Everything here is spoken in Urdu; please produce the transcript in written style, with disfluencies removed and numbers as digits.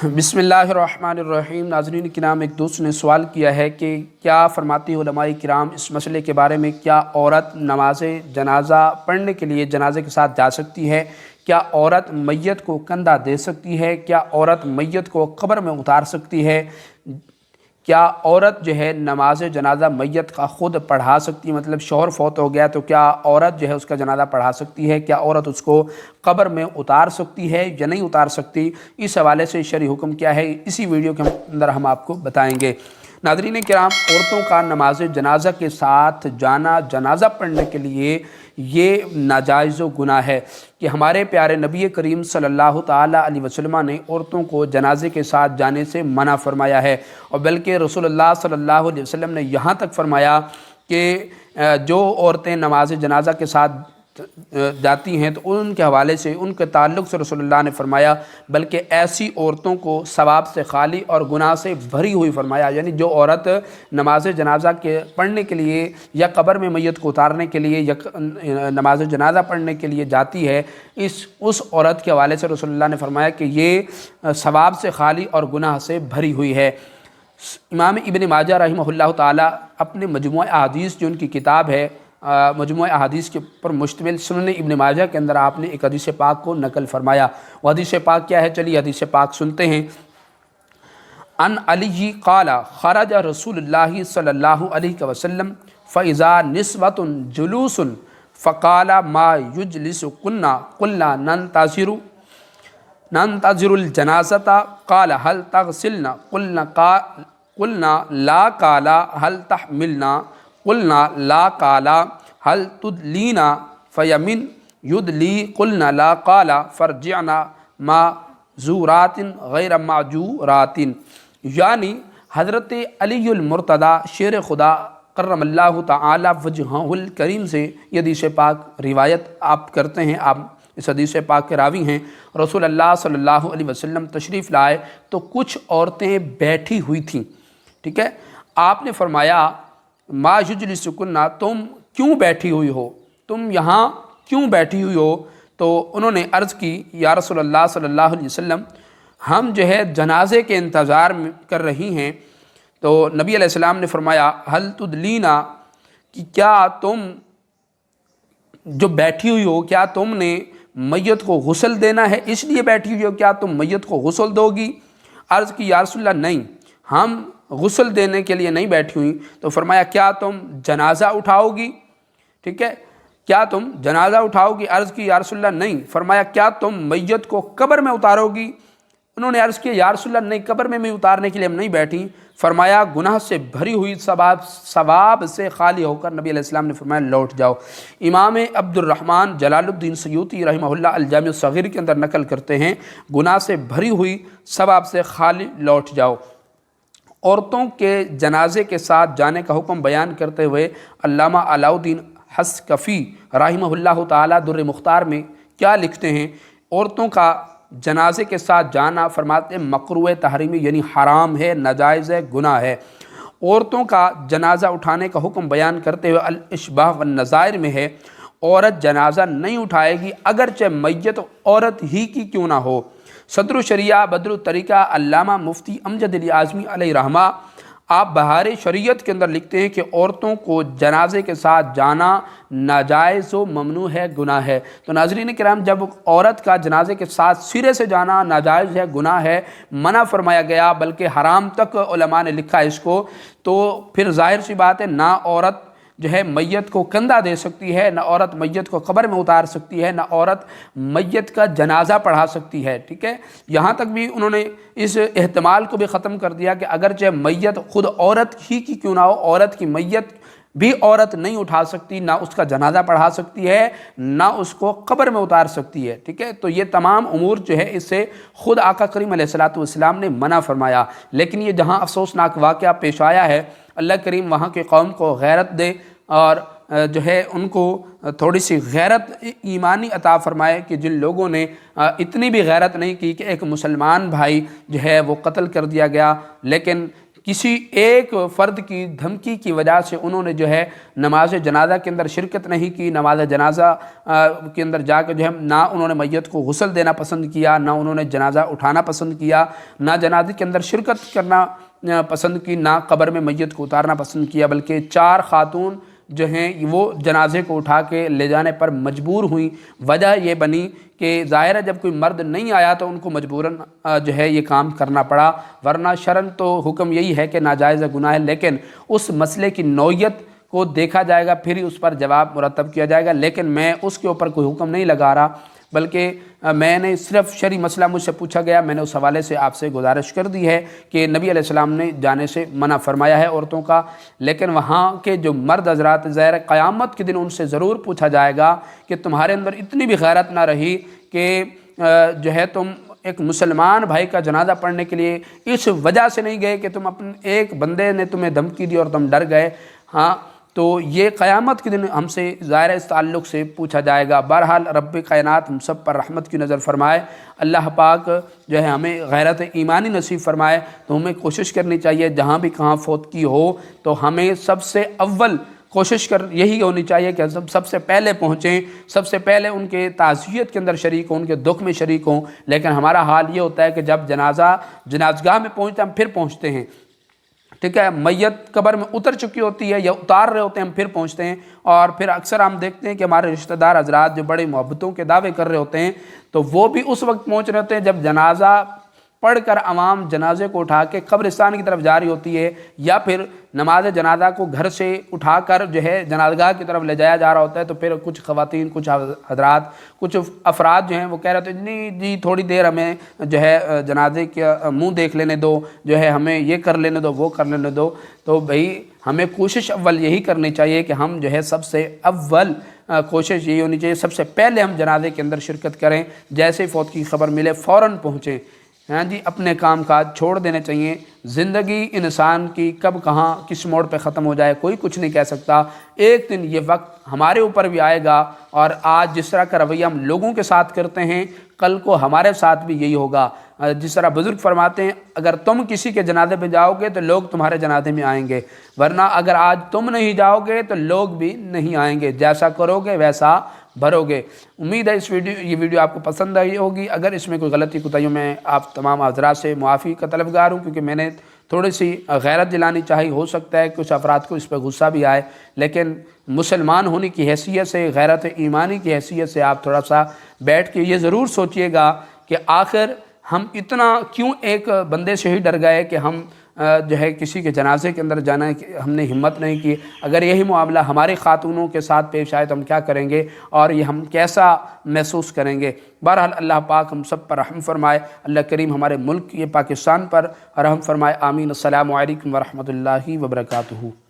بسم اللہ الرحمن الرحیم۔ ناظرین کرام، ایک دوست نے سوال کیا ہے کہ کیا فرماتی علماء کرام اس مسئلے کے بارے میں، کیا عورت نماز جنازہ پڑھنے کے لیے جنازے کے ساتھ جا سکتی ہے؟ کیا عورت میت کو کندھا دے سکتی ہے؟ کیا عورت میت کو قبر میں اتار سکتی ہے؟ کیا عورت جو ہے نماز جنازہ میت کا خود پڑھا سکتی ہے؟ مطلب شوہر فوت ہو گیا تو کیا عورت جو ہے اس کا جنازہ پڑھا سکتی ہے؟ کیا عورت اس کو قبر میں اتار سکتی ہے یا نہیں اتار سکتی؟ اس حوالے سے شرعی حکم کیا ہے، اسی ویڈیو کے اندر ہم آپ کو بتائیں گے۔ ناظرین کرام، عورتوں کا نماز جنازہ کے ساتھ جانا جنازہ پڑھنے کے لیے یہ ناجائز و گناہ ہے کہ ہمارے پیارے نبی کریم صلی اللہ تعالیٰ علیہ وسلم نے عورتوں کو جنازے کے ساتھ جانے سے منع فرمایا ہے، اور بلکہ رسول اللہ صلی اللہ علیہ وسلم نے یہاں تک فرمایا کہ جو عورتیں نماز جنازہ کے ساتھ جاتی ہیں تو ان کے حوالے سے، ان کے تعلق سے رسول اللہ نے فرمایا بلکہ ایسی عورتوں کو ثواب سے خالی اور گناہ سے بھری ہوئی فرمایا۔ یعنی جو عورت نماز جنازہ کے پڑھنے کے لیے یا قبر میں میت کو اتارنے کے لیے یا نماز جنازہ پڑھنے کے لیے جاتی ہے، اس عورت کے حوالے سے رسول اللہ نے فرمایا کہ یہ ثواب سے خالی اور گناہ سے بھری ہوئی ہے۔ امام ابن ماجہ رحمہ اللہ تعالیٰ اپنے مجموعہ احادیث، جو ان کی کتاب ہے مجموعہ احادیث کے پر مشتمل سنن ابن ماجہ کے اندر آپ نے ایک حدیث پاک کو نقل فرمایا۔ وہ حدیث پاک کیا ہے؟ چلیے حدیث پاک سنتے ہیں۔ ان علی قال خرج رسول اللہ صلی اللہ علیہ وسلم فاذا نسوة جلوس فقال ما يجلسكن قلنا ننتظر الجنازة قال هل تغسلن قلنا لا قال هل تحملنا قلنا لا قال هل تدلینا فیمن یدلی قلنا لا قال فرجعنا معذورات غیر معجورات۔ یعنی حضرت علی المرتضیٰ شیر خدا کرم اللہ تعالی وجہہ الکریم سے یہ حدیث پاک روایت آپ کرتے ہیں، آپ اس حدیث پاک کے راوی ہیں۔ رسول اللہ صلی اللہ علیہ وسلم تشریف لائے تو کچھ عورتیں بیٹھی ہوئی تھیں، ٹھیک ہے؟ آپ نے فرمایا ما یجلسکن، تم کیوں بیٹھی ہوئی ہو، تم یہاں کیوں بیٹھی ہوئی ہو؟ تو انہوں نے عرض کی یا رسول اللہ صلی اللہ علیہ وسلم، ہم جو ہے جنازے کے انتظار کر رہی ہیں۔ تو نبی علیہ السلام نے فرمایا هل تدلینا، کہ کیا تم جو بیٹھی ہوئی ہو، کیا تم نے میت کو غسل دینا ہے اس لیے بیٹھی ہوئی ہو؟ کیا تم میت کو غسل دو گی؟ عرض کی یا رسول اللہ نہیں، ہم غسل دینے کے لیے نہیں بیٹھی ہوئی۔ تو فرمایا کیا تم جنازہ اٹھاؤ گی؟ ٹھیک ہے، کیا تم جنازہ اٹھاؤ گی؟ عرض کی یا رسول اللہ نہیں۔ فرمایا کیا تم میت کو قبر میں اتارو گی؟ انہوں نے عرض کیا یا رسول اللہ نہیں، قبر میں اتارنے کے لیے ہم نہیں بیٹھی۔ فرمایا گناہ سے بھری ہوئی، ثواب سے خالی ہو کر نبی علیہ السلام نے فرمایا لوٹ جاؤ۔ امام عبد الرحمن جلال الدین سیوطی رحمہ اللہ الجامع الصغیر کے اندر نقل کرتے ہیں گناہ سے بھری ہوئی، ثواب سے خالی لوٹ جاؤ۔ عورتوں کے جنازے کے ساتھ جانے کا حکم بیان کرتے ہوئے علامہ علاء الدین حصکفی رحمہ اللہ تعالیٰ در مختار میں کیا لکھتے ہیں؟ عورتوں کا جنازے کے ساتھ جانا فرماتے ہیں مکروہ تحریمی، یعنی حرام ہے، ناجائز ہے، گناہ ہے۔ عورتوں کا جنازہ اٹھانے کا حکم بیان کرتے ہوئے الاشباح والنظائر میں ہے عورت جنازہ نہیں اٹھائے گی اگرچہ میت عورت ہی کی کیوں نہ ہو۔ صدر الشریعہ بدر الطریقہ علامہ مفتی امجد علی اعظمی علیہ رحمہ آپ بہار شریعت کے اندر لکھتے ہیں کہ عورتوں کو جنازے کے ساتھ جانا ناجائز و ممنوع ہے، گناہ ہے۔ تو ناظرین کرام، جب عورت کا جنازے کے ساتھ سرے سے جانا ناجائز ہے، گناہ ہے، منع فرمایا گیا بلکہ حرام تک علماء نے لکھا اس کو، تو پھر ظاہر سی بات ہے نہ عورت جو ہے میت کو کندھا دے سکتی ہے، نہ عورت میت کو قبر میں اتار سکتی ہے، نہ عورت میت کا جنازہ پڑھا سکتی ہے، ٹھیک ہے؟ یہاں تک بھی انہوں نے اس احتمال کو بھی ختم کر دیا کہ اگرچہ میت خود عورت ہی کی کیوں نہ ہو، عورت کی میت بھی عورت نہیں اٹھا سکتی، نہ اس کا جنازہ پڑھا سکتی ہے، نہ اس کو قبر میں اتار سکتی ہے، ٹھیک ہے؟ تو یہ تمام امور جو ہے اس سے خود آقا کریم علیہ السلام نے منع فرمایا۔ لیکن یہ جہاں افسوسناک واقعہ پیش آیا ہے، اللہ کریم وہاں کے قوم کو غیرت دے اور جو ہے ان کو تھوڑی سی غیرت ایمانی عطا فرمائے کہ جن لوگوں نے اتنی بھی غیرت نہیں کی کہ ایک مسلمان بھائی جو ہے وہ قتل کر دیا گیا، لیکن کسی ایک فرد کی دھمکی کی وجہ سے انہوں نے جو ہے نماز جنازہ کے اندر شرکت نہیں کی، نماز جنازہ کے اندر جا کے جو ہے نہ انہوں نے میت کو غسل دینا پسند کیا، نہ انہوں نے جنازہ اٹھانا پسند کیا، نہ جنازے کے اندر شرکت کرنا پسند کی، نہ قبر میں میت کو اتارنا پسند کیا، بلکہ 4 خاتون جو ہیں وہ جنازے کو اٹھا کے لے جانے پر مجبور ہوئیں۔ وجہ یہ بنی کہ ظاہر ہے جب کوئی مرد نہیں آیا تو ان کو مجبوراً جو ہے یہ کام کرنا پڑا، ورنہ شرعاً تو حکم یہی ہے کہ ناجائز گناہ ہے، لیکن اس مسئلے کی نوعیت کو دیکھا جائے گا، پھر ہی اس پر جواب مرتب کیا جائے گا۔ لیکن میں اس کے اوپر کوئی حکم نہیں لگا رہا، بلکہ میں نے صرف شرعی مسئلہ مجھ سے پوچھا گیا، میں نے اس حوالے سے آپ سے گزارش کر دی ہے کہ نبی علیہ السلام نے جانے سے منع فرمایا ہے عورتوں کا، لیکن وہاں کے جو مرد حضرات ظاہر قیامت کے دن ان سے ضرور پوچھا جائے گا کہ تمہارے اندر اتنی بھی غیرت نہ رہی کہ جو ہے تم ایک مسلمان بھائی کا جنازہ پڑھنے کے لیے اس وجہ سے نہیں گئے کہ تم اپنے ایک بندے نے تمہیں دھمکی دی اور تم ڈر گئے۔ ہاں تو یہ قیامت کے دن ہم سے ظاہر اس تعلق سے پوچھا جائے گا۔ بہرحال رب کائنات ہم سب پر رحمت کی نظر فرمائے، اللہ پاک جو ہے ہمیں غیرت ایمانی نصیب فرمائے۔ تو ہمیں کوشش کرنی چاہیے جہاں بھی کہاں فوت کی ہو تو ہمیں سب سے اول کوشش یہی ہونی چاہیے کہ سب سے پہلے پہنچیں، سب سے پہلے ان کے تعزیت کے اندر شریک ہوں، ان کے دکھ میں شریک ہوں۔ لیکن ہمارا حال یہ ہوتا ہے کہ جب جنازگاہ میں پہنچتے ہم پھر پہنچتے ہیں، ٹھیک ہے، میت قبر میں اتر چکی ہوتی ہے یا اتار رہے ہوتے ہیں ہم پھر پہنچتے ہیں، اور پھر اکثر ہم دیکھتے ہیں کہ ہمارے رشتہ دار حضرات جو بڑے محبتوں کے دعوے کر رہے ہوتے ہیں تو وہ بھی اس وقت پہنچ رہے ہوتے ہیں جب جنازہ پڑھ کر عوام جنازے کو اٹھا کے قبرستان کی طرف جاری ہوتی ہے، یا پھر نماز جنازہ کو گھر سے اٹھا کر جو ہے جنازگاہ کی طرف لے جایا جا رہا ہوتا ہے۔ تو پھر کچھ خواتین، کچھ حضرات، کچھ افراد جو ہیں وہ کہہ رہے تھے نہیں جی تھوڑی دیر ہمیں جو ہے جنازے کا منہ دیکھ لینے دو، جو ہے ہمیں یہ کر لینے دو، وہ کر لینے دو۔ تو بھئی ہمیں کوشش اول یہی کرنی چاہیے کہ ہم جو ہے سب سے اول کوشش یہی ہونی چاہیے سب سے پہلے ہم جنازے کے اندر شرکت کریں، جیسے ہی فوت کی خبر ملے فوراً پہنچیں۔ ہاں جی، اپنے کام کاج چھوڑ دینے چاہیے۔ زندگی انسان کی کب کہاں کس موڑ پہ ختم ہو جائے کوئی کچھ نہیں کہہ سکتا۔ ایک دن یہ وقت ہمارے اوپر بھی آئے گا، اور آج جس طرح کا رویہ ہم لوگوں کے ساتھ کرتے ہیں کل کو ہمارے ساتھ بھی یہی ہوگا۔ جس طرح بزرگ فرماتے ہیں اگر تم کسی کے جنازے پہ جاؤ گے تو لوگ تمہارے جنازے میں آئیں گے، ورنہ اگر آج تم نہیں جاؤ گے تو لوگ بھی نہیں آئیں گے، جیسا کرو گے ویسا بھرو گے۔ امید ہے یہ ویڈیو آپ کو پسند آئی ہوگی۔ اگر اس میں کوئی غلطی کوتاہیوں میں آپ تمام حضرات سے معافی کا طلبگار ہوں، کیونکہ میں نے تھوڑی سی غیرت دلانی چاہی، ہو سکتا ہے کچھ افراد کو اس پہ غصہ بھی آئے، لیکن مسلمان ہونے کی حیثیت سے، غیرت ایمانی کی حیثیت سے آپ تھوڑا سا بیٹھ کے یہ ضرور سوچئے گا کہ آخر ہم اتنا کیوں ایک بندے سے ہی ڈر گئے کہ ہم جو ہے کسی کے جنازے کے اندر جانا ہم نے ہمت نہیں کی۔ اگر یہی معاملہ ہماری خاتونوں کے ساتھ پیش آئے تو ہم کیا کریں گے اور یہ ہم کیسا محسوس کریں گے۔ بہرحال اللہ پاک ہم سب پر رحم فرمائے، اللہ کریم ہمارے ملک یہ پاکستان پر رحم فرمائے، آمین۔ السلام علیکم ورحمۃ اللہ وبرکاتہ۔